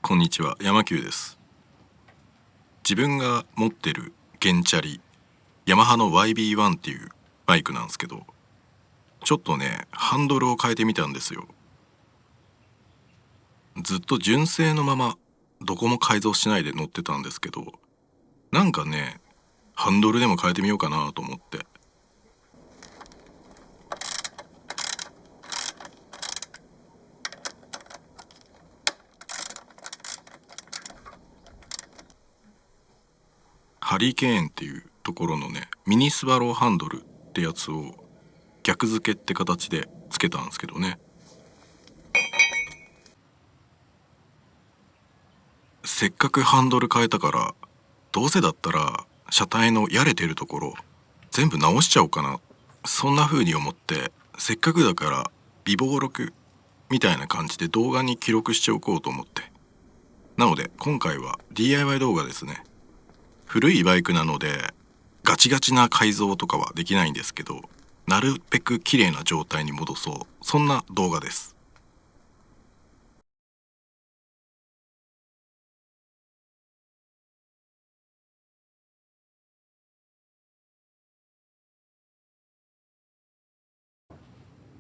こんにちは、山久です。自分が持ってる原チャリ、ヤマハの YB1 っていうバイクなんですけど、ちょっとね、ハンドルを変えてみたんですよ。ずっと純正のまま、どこも改造しないで乗ってたんですけど、なんかね、ハンドルでも変えてみようかなと思って。ハリケーンっていうところのね、ミニスワローハンドルってやつを逆付けって形でつけたんですけどね。せっかくハンドル変えたから、どうせだったら車体のやれてるところ全部直しちゃおうかな、そんな風に思って、せっかくだから微暴録みたいな感じで動画に記録しておこうと思って。なので今回は DIY 動画ですね。古いバイクなのでガチガチな改造とかはできないんですけど、なるべく綺麗な状態に戻そう、そんな動画です。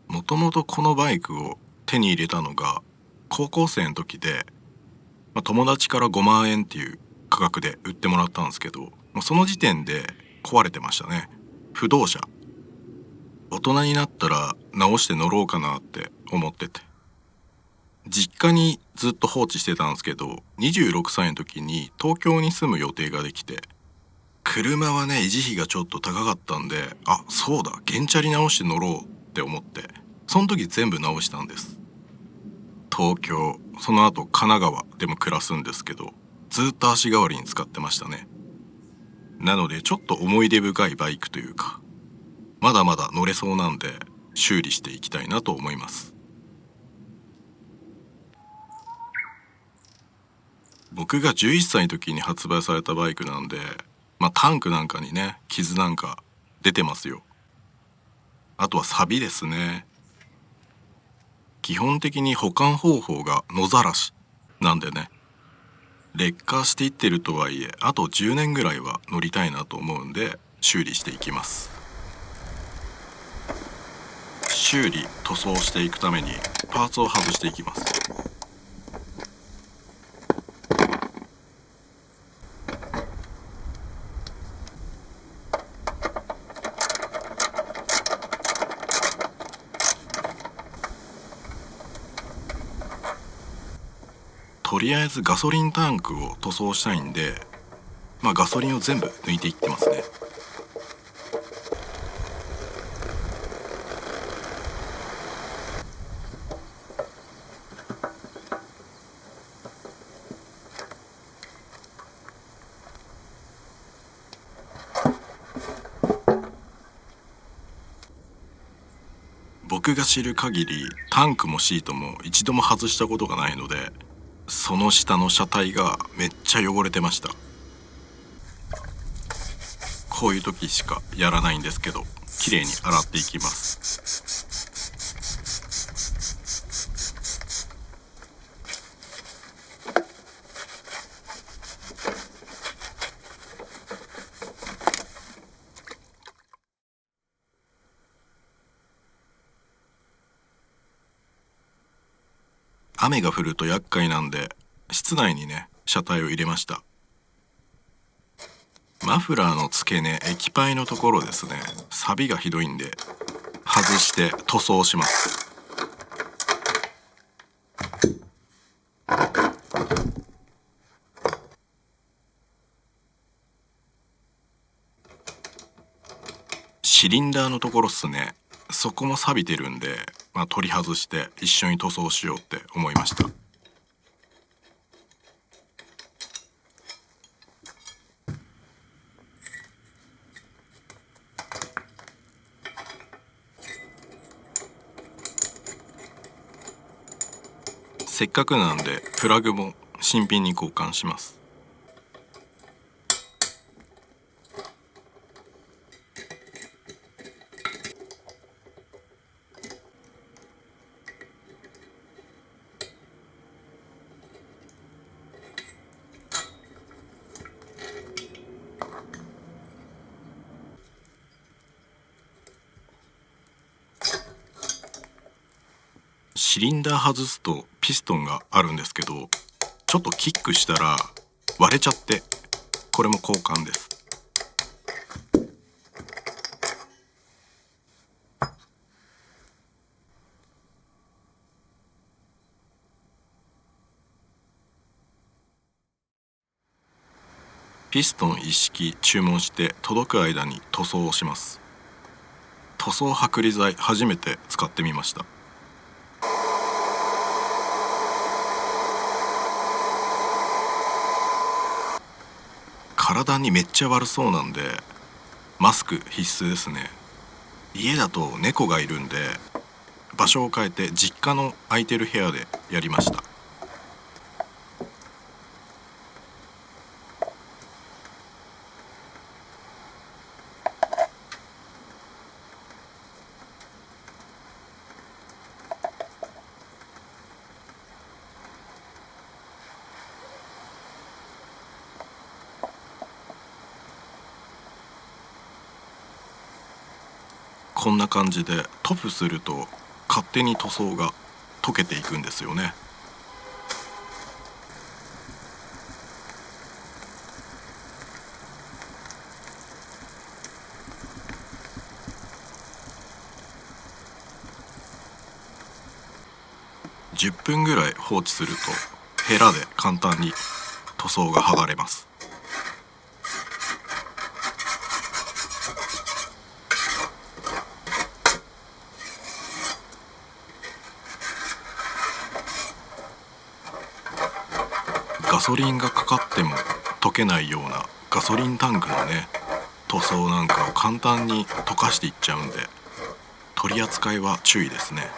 もともとこのバイクを手に入れたのが高校生の時で、友達から5万円っていう価格で売ってもらったんですけど、その時点で壊れてましたね。不動車。大人になったら直して乗ろうかなって思ってて、実家にずっと放置してたんですけど、26歳の時に東京に住む予定ができて、車はね維持費がちょっと高かったんで、あ、そうだ、原チャリ直して乗ろうって思って、その時全部直したんです。東京、その後神奈川でも暮らすんですけど、ずっと足代わりに使ってましたね。なのでちょっと思い出深いバイクというか、まだまだ乗れそうなんで修理していきたいなと思います。僕が11歳の時に発売されたバイクなんで、タンクなんかにね傷なんか出てますよ。あとは錆ですね。基本的に保管方法が野ざらしなんでね、劣化していってるとはいえ、あと10年ぐらいは乗りたいなと思うんで修理していきます。修理塗装していくためにパーツを外していきます。とりあえずガソリンタンクを塗装したいんで、ガソリンを全部抜いていってますね。僕が知る限りタンクもシートも一度も外したことがないので、その下の車体がめっちゃ汚れてました。こういう時しかやらないんですけど、綺麗に洗っていきます。雨が降ると厄介なんで、室内にね車体を入れました。マフラーの付け根、液パイのところですね、錆がひどいんで外して塗装します。シリンダーのところっすね、そこも錆びてるんで、取り外して一緒に塗装しようって思いました。せっかくなんでプラグも新品に交換します。シリンダー外すとピストンがあるんですけど、ちょっとキックしたら割れちゃって、これも交換です。ピストン一式注文して届く間に塗装をします。塗装剥離剤初めて使ってみました。体にめっちゃ悪そうなんでマスク必須ですね。家だと猫がいるんで場所を変えて実家の空いてる部屋でやりました。こんな感じで塗布すると勝手に塗装が溶けていくんですよね。10分ぐらい放置するとヘラで簡単に塗装が剥がれます。ガソリンがかかっても溶けないようなガソリンタンクのね、塗装なんかを簡単に溶かしていっちゃうんで、取り扱いは注意ですね。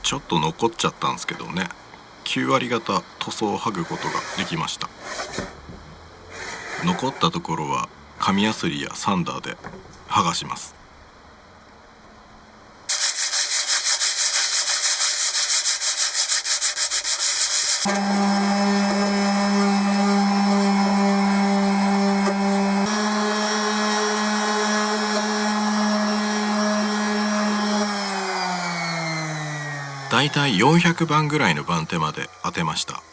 ちょっと残っちゃったんですけどね、9割方塗装を剥ぐことができました。残ったところは紙やすりやサンダーで剥がします。だいたい400番ぐらいの番手まで当てました。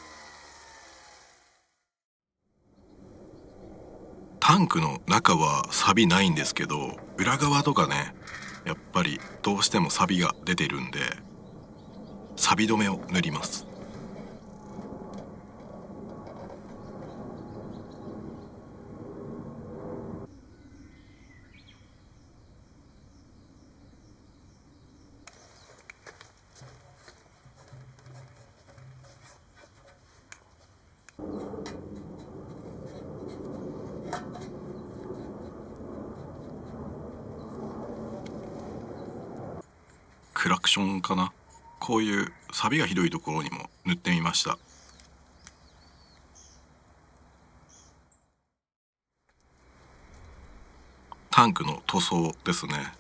タンクの中は錆ないんですけど、裏側とかね、やっぱりどうしても錆が出てるんで錆止めを塗ります。クラクションかな、こういう錆がひどいところにも塗ってみました。タンクの塗装ですね。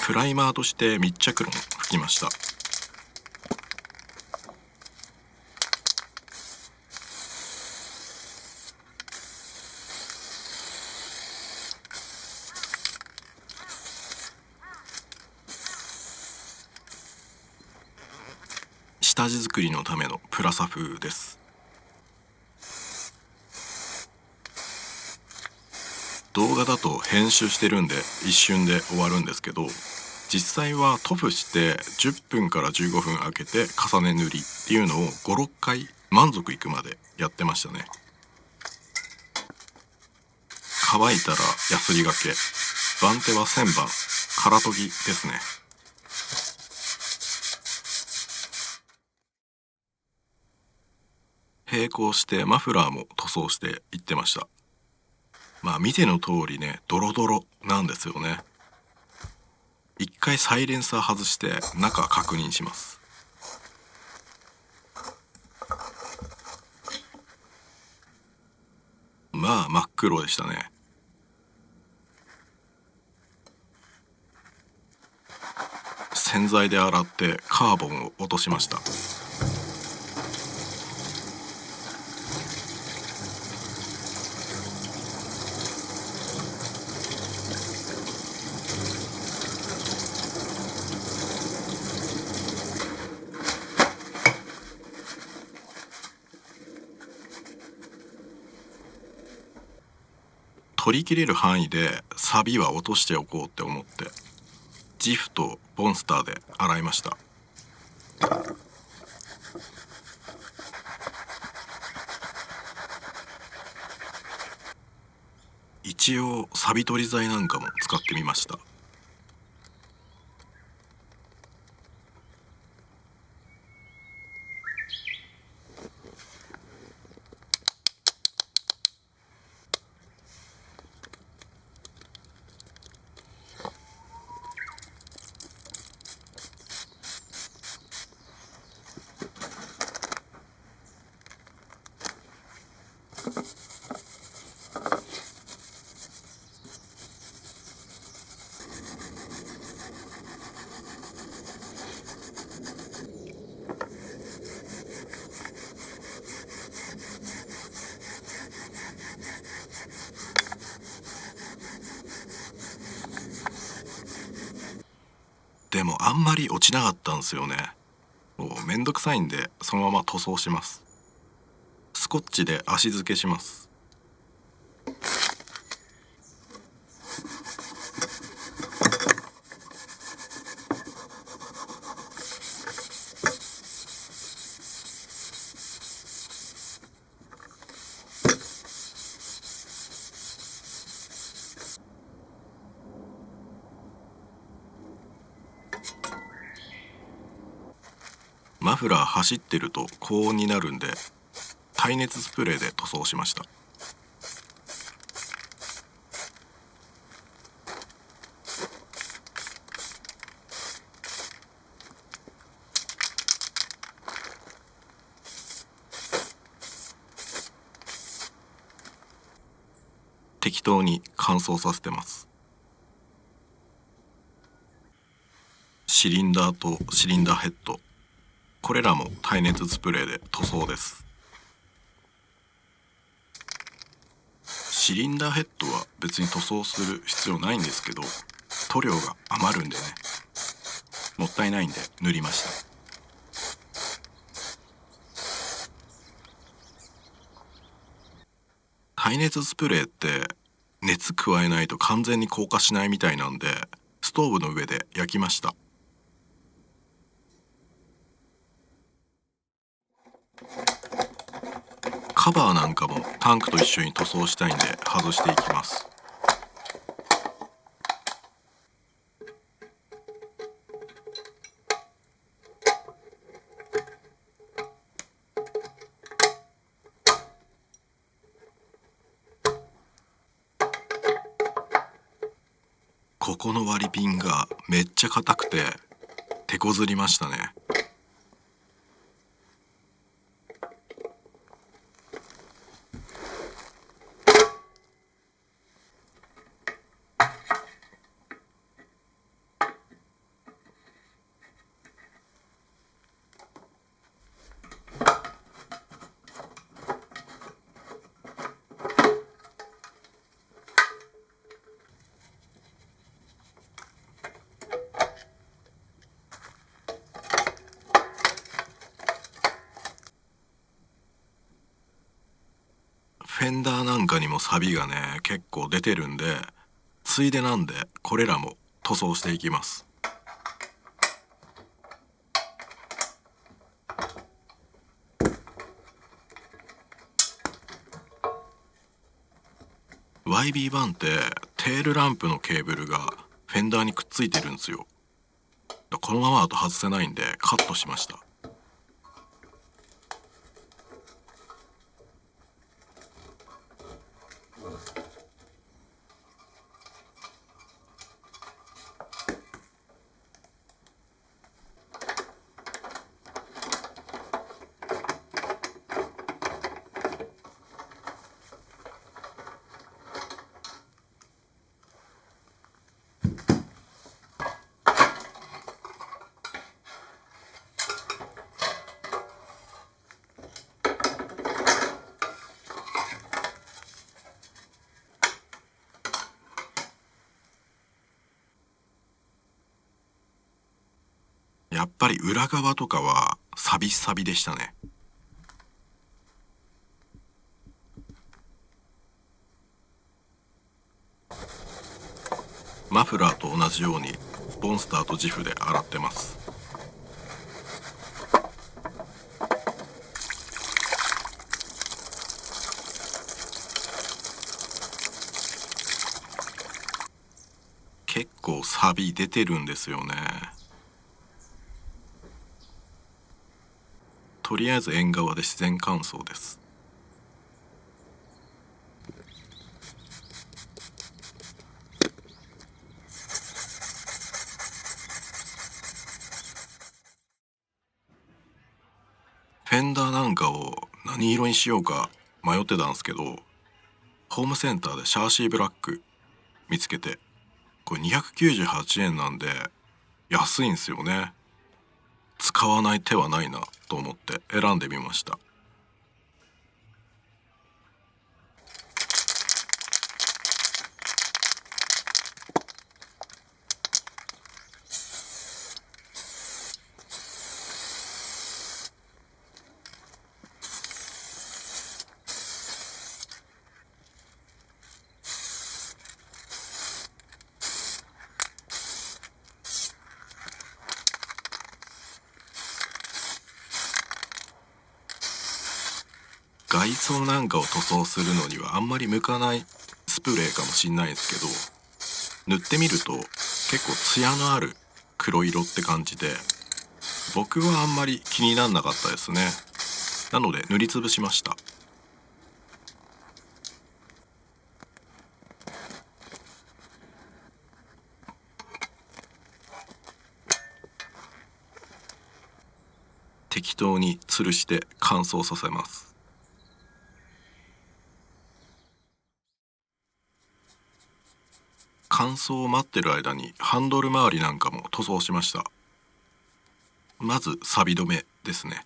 プライマーとして密着ロン吹きました。下地作りのためのプラサ風です。動画だと編集してるんで一瞬で終わるんですけど、実際は塗布して10分から15分空けて重ね塗りっていうのを5、6回満足いくまでやってましたね。乾いたらヤスリがけ、番手は1000番空研ぎですね。並行してマフラーも塗装していってました。まあ見ての通りね、ドロドロなんですよね。一回サイレンサー外して中確認します。まあ真っ黒でしたね。洗剤で洗ってカーボンを落としました。取り切れる範囲でサビは落としておこうって思ってジフとボンスターで洗いました。一応サビ取り剤なんかも使ってみました。でもあんまり落ちなかったんですよね。もうめんどくさいんでそのまま塗装します。スコッチで足付けします。マフラー走ってると高温になるんで耐熱スプレーで塗装しました。適当に乾燥させてます。シリンダーとシリンダーヘッド、これらも耐熱スプレーで塗装です。シリンダーヘッドは別に塗装する必要ないんですけど、塗料が余るんでね、もったいないんで塗りました。耐熱スプレーって熱加えないと完全に硬化しないみたいなんで、ストーブの上で焼きました。カバーなんかもタンクと一緒に塗装したいんで外していきます。ここの割りピンがめっちゃ硬くて手こずりましたね。フェンダーなんかにもサビがね結構出てるんで、ついでなんでこれらも塗装していきます。YB1 ってテールランプのケーブルがフェンダーにくっついてるんですよ。このままだと外せないんでカットしました。やっぱり裏側とかはサビサビでしたね。マフラーと同じようにボンスターとジフで洗ってます。結構サビ出てるんですよね。とりあえず縁側で自然乾燥です。フェンダーなんかを何色にしようか迷ってたんですけど、ホームセンターでシャーシーブラック見つけて、これ298円なんで安いんですよね。使わない手はないなと思って選んでみました。外装なんかを塗装するのにはあんまり向かないスプレーかもしんないですけど、塗ってみると結構ツヤのある黒色って感じで、僕はあんまり気にならなかったですね。なので塗りつぶしました。適当に吊るして乾燥させます。乾燥を待ってる間にハンドル周りなんかも塗装しました。まず錆止めですね。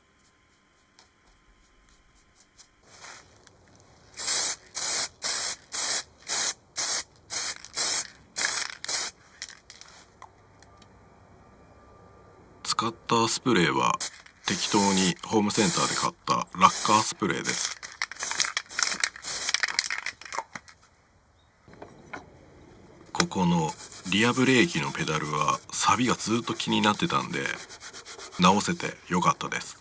使ったスプレーは適当にホームセンターで買ったラッカースプレーです。ここのリアブレーキのペダルはサビがずっと気になってたんで直せてよかったです。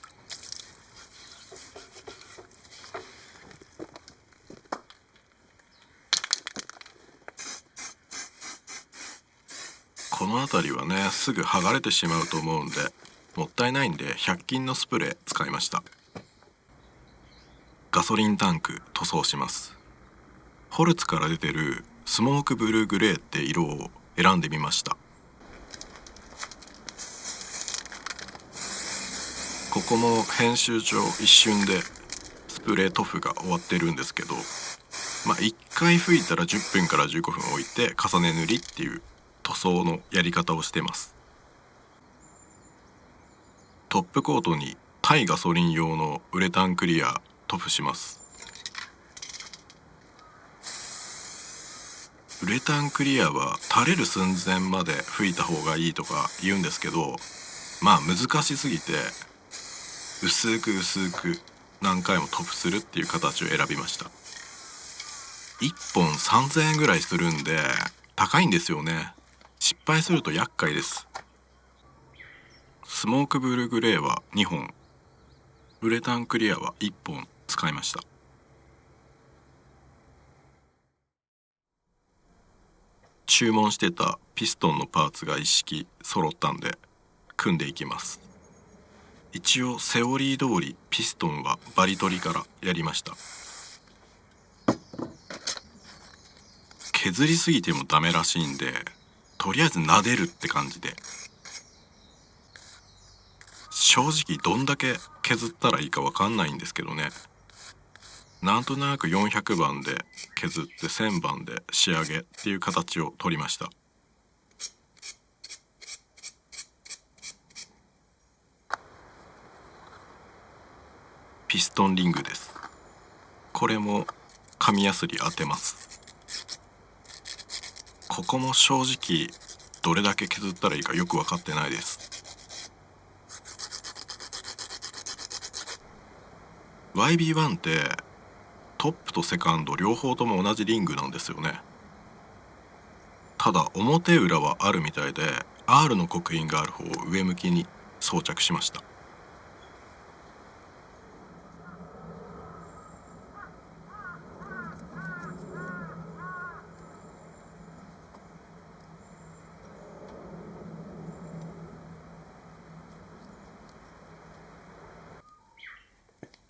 この辺りはねすぐ剥がれてしまうと思うんでもったいないんで100均のスプレー使いました。ガソリンタンク塗装します。ホルツから出てるスモークブルーグレーって色を選んでみました。ここも編集上一瞬でスプレー塗布が終わってるんですけど、1回吹いたら10分から15分置いて重ね塗りっていう塗装のやり方をしてます。トップコートに対ガソリン用のウレタンクリア塗布します。ウレタンクリアは垂れる寸前まで吹いた方がいいとか言うんですけど、難しすぎて薄く薄く何回も塗布するっていう形を選びました。1本3000円ぐらいするんで高いんですよね。失敗すると厄介です。スモークブルーグレーは2本、ウレタンクリアは1本使いました。注文してたピストンのパーツが一式揃ったんで組んでいきます。一応セオリー通りピストンはバリ取りからやりました。削りすぎてもダメらしいんでとりあえず撫でるって感じで、正直どんだけ削ったらいいかわかんないんですけどね、なんとなく400番で削って1000番で仕上げっていう形を取りました。ピストンリングです。これも紙やすり当てます。ここも正直どれだけ削ったらいいかよく分かってないです。YB1 ってトップとセカンド両方とも同じリングなんですよね。ただ表裏はあるみたいで R の刻印がある方を上向きに装着しました。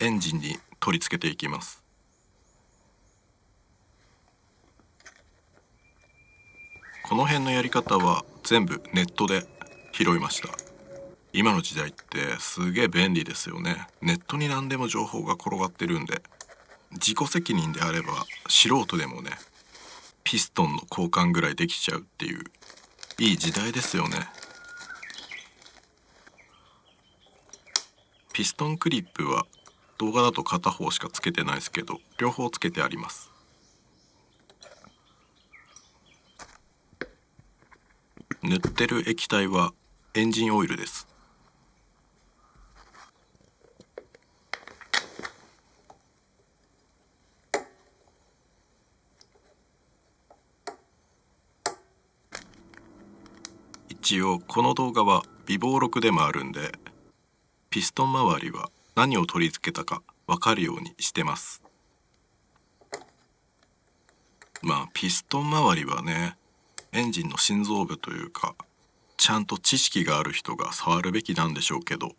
エンジンに取り付けていきます。この辺のやり方は全部ネットで拾いました。今の時代ってすげえ便利ですよね。ネットに何でも情報が転がってるんで、自己責任であれば素人でもね、ピストンの交換ぐらいできちゃうっていういい時代ですよね。ピストンクリップは動画だと片方しかつけてないですけど、両方つけてあります。塗ってる液体はエンジンオイルです。一応この動画は微暴録でもあるんで、ピストン周りは何を取り付けたか分かるようにしてます。まあピストン周りはね、エンジンの心臓部というか、ちゃんと知識がある人が触るべきなんでしょうけど、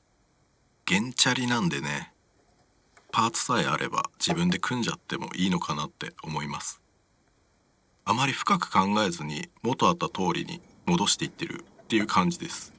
原チャリなんでね、パーツさえあれば自分で組んじゃってもいいのかなって思います。あまり深く考えずに元あった通りに戻していってるっていう感じです。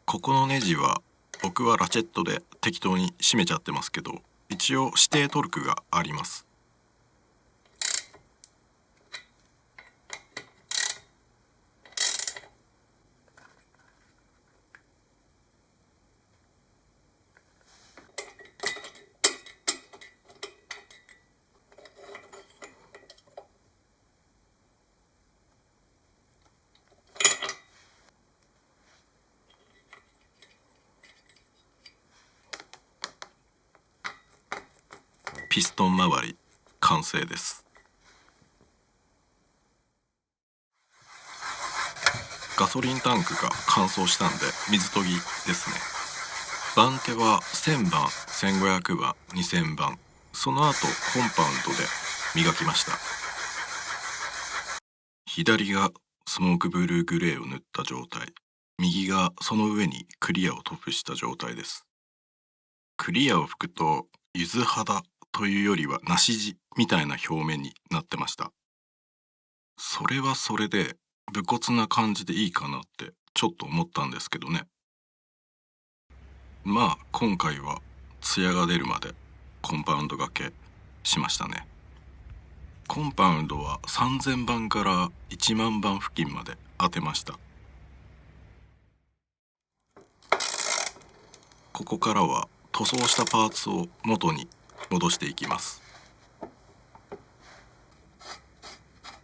ここのネジは僕はラチェットで適当に締めちゃってますけど、一応指定トルクがあります。ピストン周り完成です。ガソリンタンクが乾燥したんで水研ぎですね。番手は1000番、1500番、2000番、その後コンパウンドで磨きました。左がスモークブルーグレーを塗った状態、右がその上にクリアを塗布した状態です。クリアを拭くと柚子肌というよりは梨地みたいな表面になってました。それはそれで武骨な感じでいいかなってちょっと思ったんですけどね。まあ今回はツヤが出るまでコンパウンドがけしましたね。コンパウンドは3000番から1万番付近まで当てました。ここからは塗装したパーツを元に戻していきます。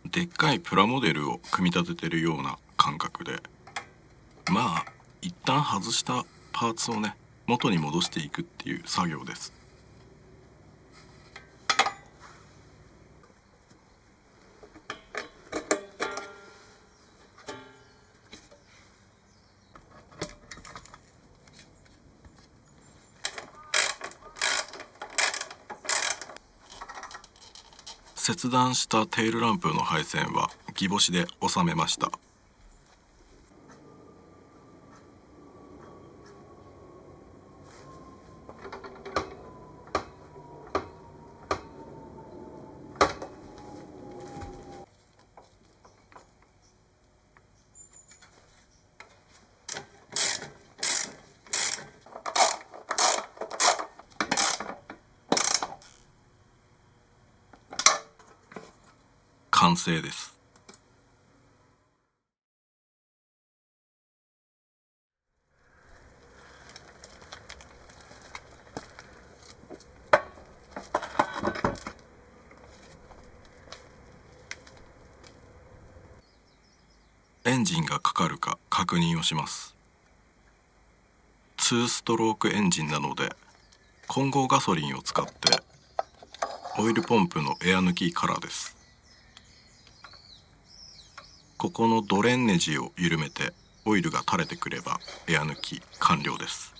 でっかいプラモデルを組み立ててるような感覚で、まあ一旦外したパーツをね元に戻していくっていう作業です。切断したテールランプの配線はギボシで収めました。完成です。エンジンがかかるか確認をします。2ストロークエンジンなので混合ガソリンを使ってオイルポンプのエア抜きからです。ここのドレンネジを緩めてオイルが垂れてくればエア抜き完了です。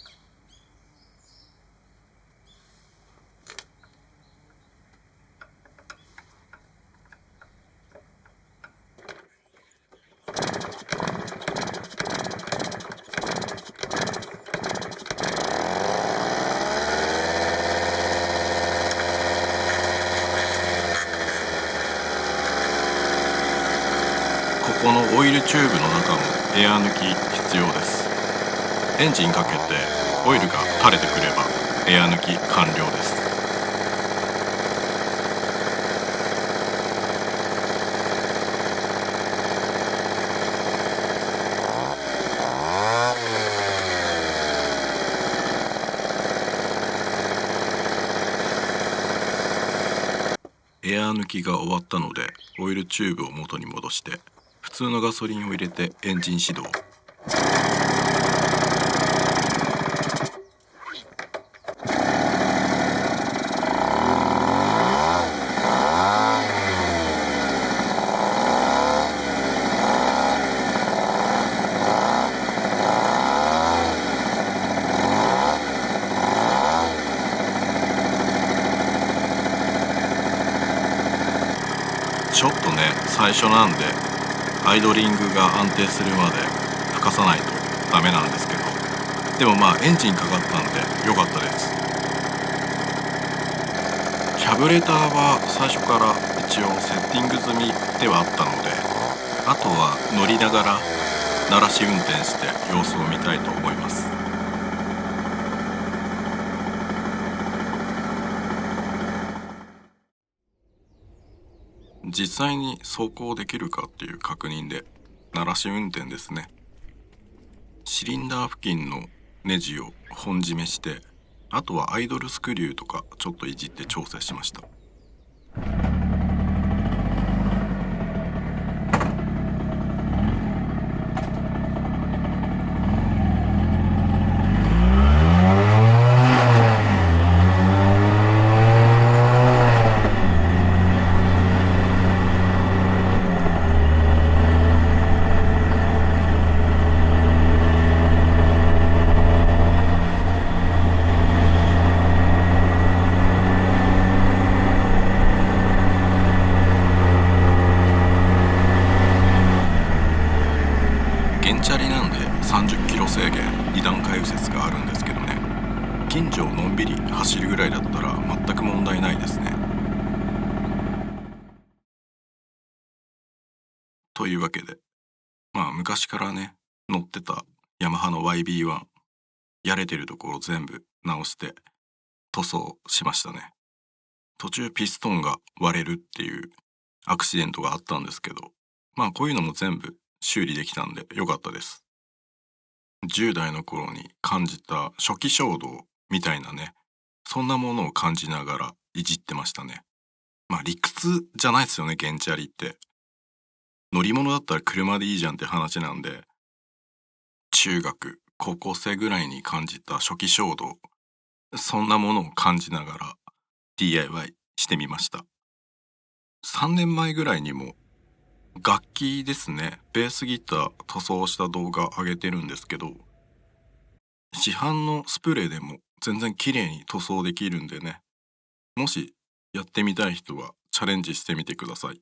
ここのオイルチューブの中もエア抜き必要です。エンジンかけてオイルが垂れてくればエア抜き完了です。エア抜きが終わったのでオイルチューブを元に戻して普通のガソリンを入れてエンジン始動。ちょっとね、最初なんでアイドリングが安定するまで吹かさないとダメなんですけど、でもまあエンジンかかったんで良かったです。キャブレターは最初から一応セッティング済みではあったので、あとは乗りながら鳴らし運転して様子を見たいと思います。実際に走行できるかっていう確認で鳴らし運転ですね。シリンダー付近のネジを本締めして、あとはアイドルスクリューとかちょっといじって調整しました。原チャリなんで30キロ制限2段階右折があるんですけどね、近所をのんびり走るぐらいだったら全く問題ないですね。というわけで、まあ昔からね乗ってたヤマハの YB1 やれてるところ全部直して塗装しましたね。途中ピストンが割れるっていうアクシデントがあったんですけど、まあこういうのも全部修理できたんで良かったです。10代の頃に感じた初期衝動みたいなね、そんなものを感じながらいじってましたね。まあ理屈じゃないですよね、原チャリって。乗り物だったら車でいいじゃんって話なんで、中学、高校生ぐらいに感じた初期衝動、そんなものを感じながら DIY してみました。3年前ぐらいにも楽器ですね、ベースギター塗装した動画上げてるんですけど、市販のスプレーでも全然綺麗に塗装できるんでね、もしやってみたい人はチャレンジしてみてください。